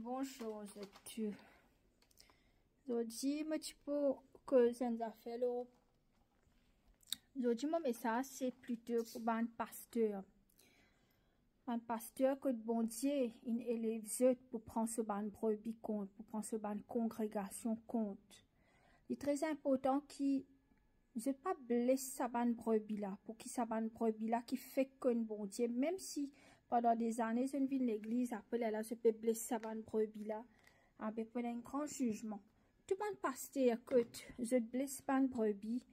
Bonjour, tu. Aujourd'hui, un petit peu que ça nous a fait là. Aujourd'hui, mon message, c'est plutôt pour un pasteur. Un pasteur que le bon Dieu, il élève pour prendre ce ban brebis compte, pour prendre ce ban congrégation compte. Il est très important qu'il ne pas blesse sa ban brebis là, pour qu'il sa ban brebis là qui fait que bon Dieu, même si pendant des années, je ne vis l'église, après là, je peux blesser sa ban brebis là, avec un grand jugement. Tout le monde pasteur que je blesse ban brebis,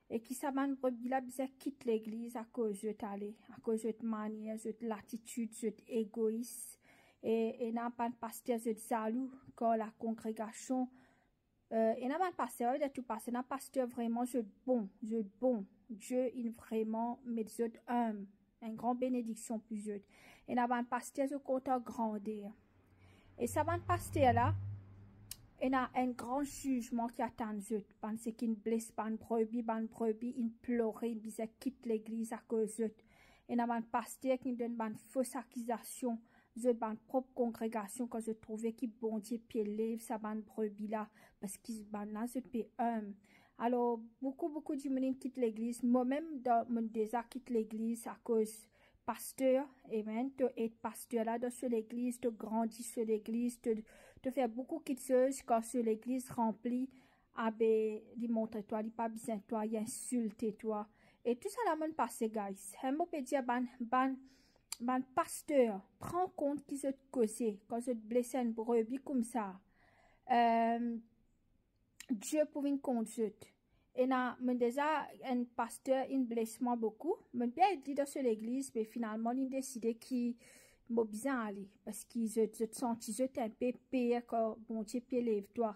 et qui sa ban brebis là, bisa quitte l'église à cause de t'aller, à cause de manière, de l'attitude, de égoïste, et n'a pas de pasteur, de jaloux, quand la congrégation, et n'a pas de pasteur, de tout pasteur, n'a pasteur vraiment, je bon. Dieu, il vraiment, met de homme, une grande bénédiction pour eux. Et n'a pas de pasteur, je compte grandir. Et ça va pasteur là, il y a un grand jugement qui attend eux, parce qu'ils blessent ban brebis, ils pleurent, ils quittent l'église à cause d'eux. Et il y a un pasteur qui donne une fausse accusation, de ban propre congrégation, quand je trouvais qu'ils bon Dieu pied lève sa ban brebis là, parce qu'ils ban là, je paie Alors, beaucoup de monde quittent l'église, moi-même, dans mon désert, quitte l'église à cause pasteur, amen, tu es pasteur là dans l'église, tu grandis sur l'église, tu fais beaucoup de choses quand sur l'église remplie, il montre toi, il pas besoin de toi, il insulte toi. Et tout ça là, mon passé, guys. Je peux dire, ban pasteur, prends compte qu'ils se causé, quand je te blesse une brebis comme ça. Dieu pour une conduite. Et là, déjà, un pasteur, il blesse moi beaucoup. Mon père dit dans l'église, mais finalement, il a décidé qu'il m'a bien aller. Parce qu'il se senti un peu pire quand bon Dieu lève-toi.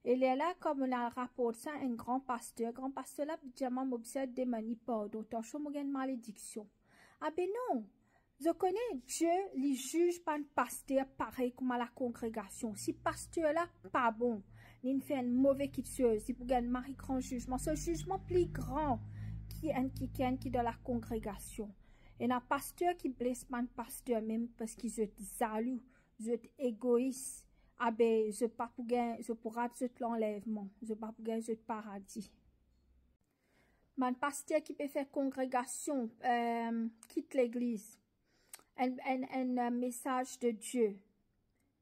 Et là, comme on a rapporté ça, un grand pasteur là, diamant m'observe des manipules, dont on chope une malédiction. Ah ben non! Je connais Dieu, il juge pas un pasteur pareil comme à la congrégation. Si pasteur là, pas bon, il fait un mauvais chose, il peut gagner un grand jugement. Ce jugement plus grand qui est dans la congrégation. Et un pasteur qui blesse pas un pasteur même parce qu'il est jaloux, il est égoïste. Ah ben, je pas pour gagner, je pourrai l'enlèvement, je pas pour gagner le paradis. Un pasteur qui peut faire congrégation, quitte l'église. Un message de Dieu,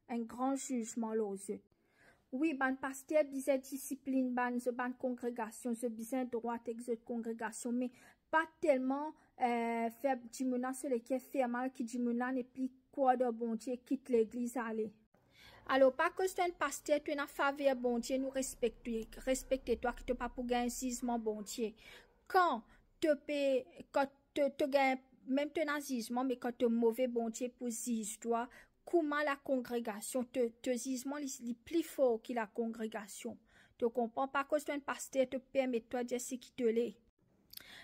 un grand jugement aux yeux. Oui, ban pasteur disait discipline, ban congrégation, ce besoin droit avec congrégation, mais pas tellement faire du moulin sur lesquels faire mal qui du moulin et puis quoi de bon Dieu quitte l'église aller. Alors, pas que tu es un pasteur, tu es en faveur bon Dieu, nous respecte-toi, qui te pas pour gagner un bon Dieu. Quand tu gagnes même ton nazisme, mais quand tu es mauvais bon Dieu pour toi, comment la congrégation, te zisement est plus fort que la congrégation. Tu comprends pas que tu es un pasteur, te permet toi de ce qui te l'est.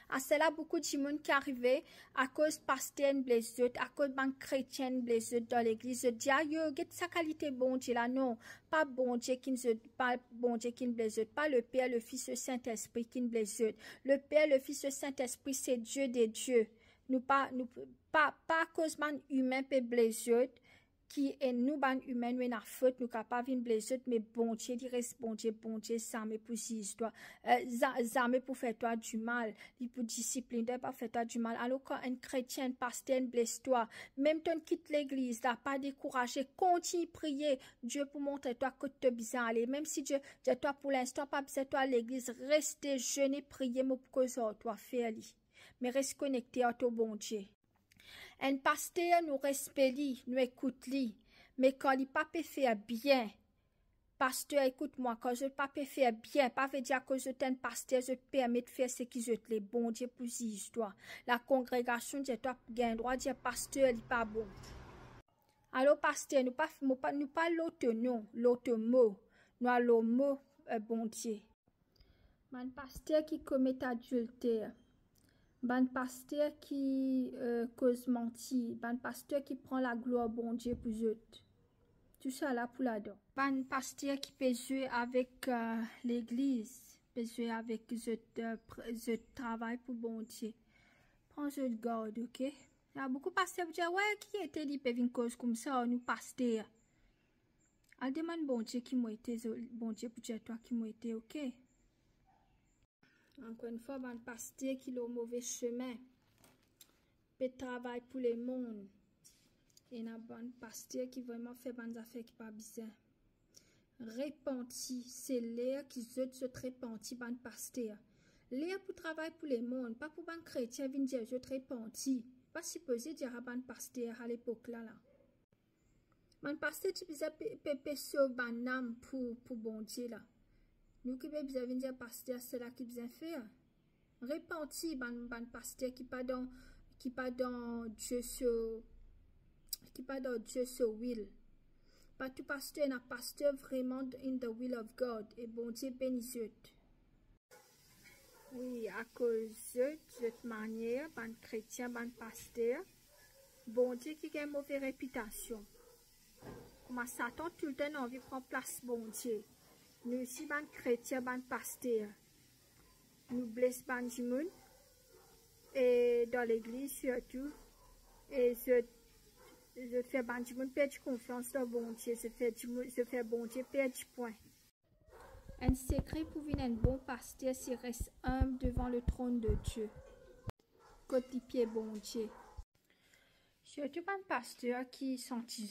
À cela, beaucoup de monde qui arrivaient à cause pasteur blessé, à cause d'un chrétien blessé dans l'église. Je dis, get sa qualité bon Dieu là, non. Pas bon Dieu qui ne pas bon Dieu qui ne blesse, pas le Père, le Fils, le Saint-Esprit qui ne blesse. Le Père, le Fils, le Saint-Esprit, c'est Dieu des dieux. Pas à cause d'un humain peut blesser, qui est nous ban humain nous na faute nous capable une blessure mais bon Dieu dit reste bon Dieu ça mais pour si histoire ça mais pour faire toi du mal il pour discipliner pas faire toi du mal alors quand un chrétien pasteur blesse toi même ton quitte l'église là pas décourager continue prier Dieu pour montrer toi que tu bien aller même si Dieu toi pour l'instant pas besoin toi à l'église rester jeûner prier pour que ça toi faire mais reste connecté à ton bon Dieu. Un pasteur nous respecte, nous écoute, mais quand il pas peut faire bien, pasteur écoute-moi, quand je pas peut faire bien, pas veut dire que je suis un pasteur, je permets de faire ce qui je te les bon Dieu pour cette histoire. La congrégation dit toi gain droit dire pasteur il pas bon. Alors pasteur nous pas l'autre nom, l'autre mot, nous le mot bon Dieu. Un pasteur qui commet adultère. Ban pasteur qui cause mentir, ban pasteur qui prend la gloire bon Dieu pour eux. Tout ça là pour la don. Ban pasteur qui peut jouer avec l'église, peut jouer avec le travail pour bon Dieu. Prends je de garde, ok? Il y a beaucoup de pasteurs qui disent, ouais, qui était dit, peut une cause comme ça, nous pasteurs. Elle demande bon Dieu qui m'a été, bon Dieu pour dire toi qui m'a été, ok? Encore une fois, un pasteur qui est au mauvais chemin, peut travailler pour le monde. Et il y a un pasteur qui vraiment fait des affaires qui pas bizarre. Repenti, c'est l'air qui se repenti, un pasteur. L'air pour travailler pour le monde, pas pour un chrétien venir dire je repenti. Pas supposé dire à un pasteur à l'époque là. Un pasteur qui bisa pepe sauve un âme pour bon Dieu là. Nous qui bisa venir dire pasteur c'est là qui bisa faire. Repenti, un pasteur qui pas dans Dieu qui pas dans Dieu ce will. Pas tout pasteur n'a pasteur vraiment in the will of God et bon Dieu bénisse. Oui, à cause de cette manière, ban chrétien, ban pasteur, bon Dieu qui a une mauvaise réputation. Comme Satan tout le temps envie de prendre place bon Dieu. Nous aussi, ban chrétien, ban pasteur, nous blessons ban monde et dans l'église surtout. Et je fais ban monde perdre confiance dans bon Dieu, je fais bon Dieu perdre point. Un secret pour venir un bon pasteur, c'est rester humble devant le trône de Dieu. Côté pied bon Dieu. Surtout un pasteur qui sentit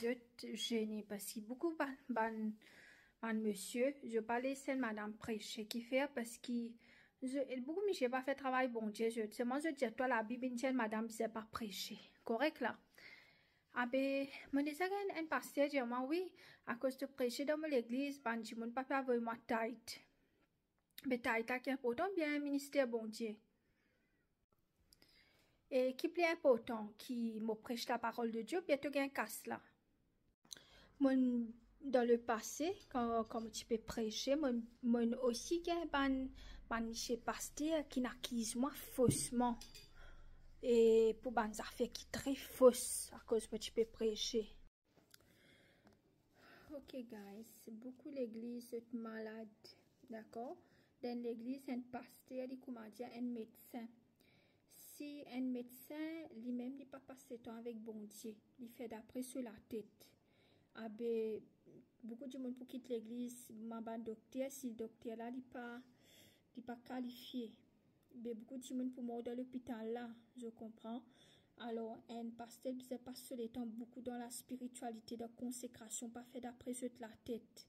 gêné parce que beaucoup de monsieur, je parlais c'est madame prêcher qui fait parce que beaucoup de monsieur pas fait travail bon Dieu. C'est moi je dis toi la Bible dit madame c'est pas prêcher. Correct là? Ah ben, je disais un pasteur dit moi oui, à cause de prêcher dans l'église, ben je ne peux pas faire moi tête. Mais tête qui est important bien ministère bon Dieu. Et qui est important qui me prêche la parole de Dieu, bientôt il y a un casse là. Moi dans le passé quand tu peux prêcher, moi aussi il y a un pasteur qui n'accuse moi faussement. Et pour des affaires qui sont très fausses à cause que tu peux prêcher. Ok guys, beaucoup l'église est malade, d'accord? Dans l'église, un pasteur, il commence un médecin. Si un médecin, lui-même, il pas passé temps avec bon Dieu, il fait d'après sur la tête. Ah ben, beaucoup de monde pour quitter l'église, un docteur, si le docteur là, il pas qualifié. Mais beaucoup de monde pour mourir dans l'hôpital là, je comprends. Alors, un pasteur ne pas sur les temps beaucoup dans la spiritualité, de consécration, pas fait d'après sur la tête.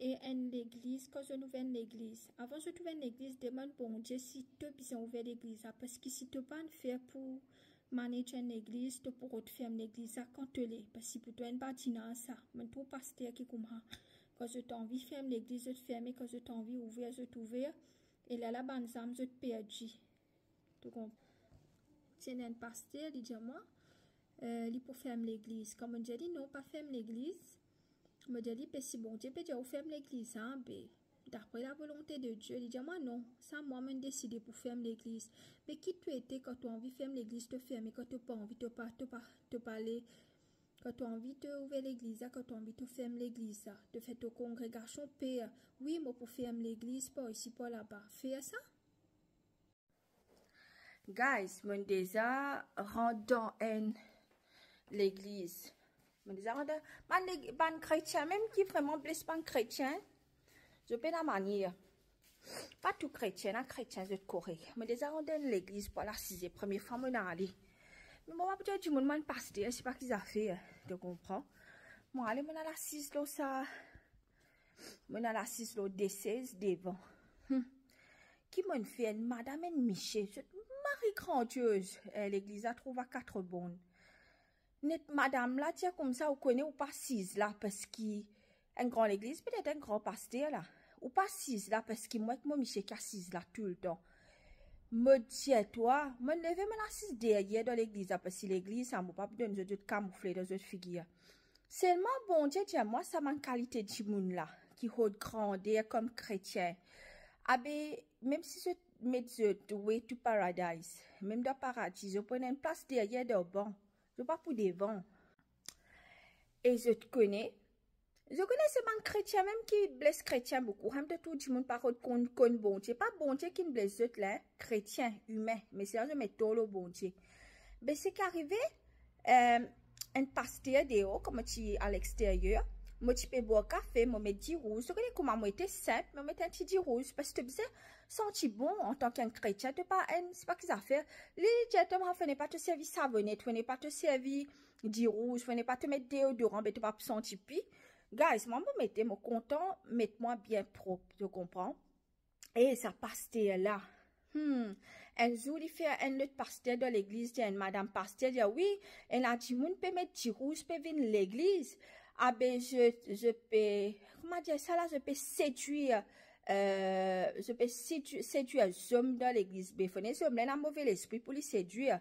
Et en l'église, quand je ouvre l'église, avant je trouve l'église, demande bon Dieu si tu as besoin ouvrir l'église, parce que si tu n'as pas faire pour manager une église, tu pourras te faire l'église quand tu l'es, parce que pour toi, un bâtiment ça, mais pour pasteur qui comprend, quand je t'ai envie de fermer l'église, je te ferme, quand je t'ai envie d'ouvrir, je t'ouvre. Et là, la bonne âme, je te perdu. Tu comprends? Tiens, un pasteur, il dit à moi, il peut fermer l'église. Comme on dit, non, pas fermer l'église. On me dit, si bon Dieu peut dire, ferme l'église, hein, d'après la volonté de Dieu, il dit à moi, non, ça, moi, je décidé pour fermer l'église. Mais qui tu étais quand tu as envie de fermer l'église, te fermer, quand tu n'as pas envie de te parler, quand tu as envie de ouvrir l'église, quand tu as envie de fermer l'église, de faire ta congrégation, père, oui, moi, pour fermer l'église, pas ici, pas là-bas. Fais ça? Guys, je déjà rentre dans l'église. Je déjà rentre dans les chrétiens, même qui vraiment blesse pas un chrétien, je peux la manière. Pas tout chrétien, un chrétien, je correct. Je déjà rentre dans l'église pour la 6e, première fois, je suis allé. Mais moi, peut-être du monde pasteur, je sais pas qu'ils ont fait, tu comprends? Moi, allez, moi, la 6 là, ça. Moi, la 6 là, D16 devant. Qui m'a fait une madame et Michel, cette Marie grandieuse. L'église a trouvé 4 bonnes. Net madame là, tiens, comme ça, vous connaissez ou pas 6 là, parce qu'il un grand l'église, peut-être un grand pasteur là. Ou pas 6 là, parce que moi, Michel, qui a 6 là tout le temps. Me tiens-toi, me levez me la 6 derrière dans l'église, parce que l'église, ça m'a pas donné de camoufler dans cette figure. Seulement, bon Dieu, tiens-moi, ça m'a une qualité de monde là, qui haute grandeur comme chrétien. Ah ben, même si je mets the way to paradise, même dans le paradis, je prends une place derrière le banc. Je ne pas pour devant. Et je te connais. Je connais ces bancs chrétiens, même qui blessent chrétiens beaucoup. Même de tout le monde parle contre bon Dieu. Pas bon Dieu qui ne blesse là, chrétien, humain. Mais c'est je mets tout le bon Dieu. Mais c'est qu'arrivé, un pasteur dehors, comme tu es à l'extérieur, Moi, tu peux boire café, moi, mettre du rouge. Tu connais comment moi, était simple, mais moi, mettre un petit du rouge. Parce que tu sais, senti bon en tant qu'un chrétien, tu pas, c'est pas qu'ils a fait. Les gentlemen, ne pas te servir savonnet, ne pas te servir du rouge, ne pas te mettre déodorant, mais tu pas sentir pi. Guys, moi, me mettez, moi, content, mettez-moi bien propre, tu comprends? Et ça pasteur là. Un jour, il fait un autre pasteur de l'église, une madame pasteur, dit oui, elle a dit, moun peut mettre du rouge, peut venir l'église. Ah ben, je peux, comment dire ça là, je peux séduire, séduire les hommes de l'église. Ben, faut les hommes, là, un mauvais esprit pour les séduire.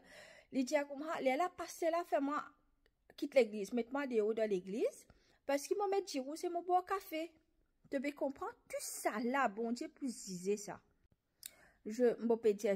Il dit, comment, là, pasteur là, fais-moi, quitte l'église, mets-moi dehors de l'église, parce qu'il m'a mis du rouge, c'est mon boire café. Tu peux comprendre tout ça là, bon Dieu, plus disait ça. Je peux dire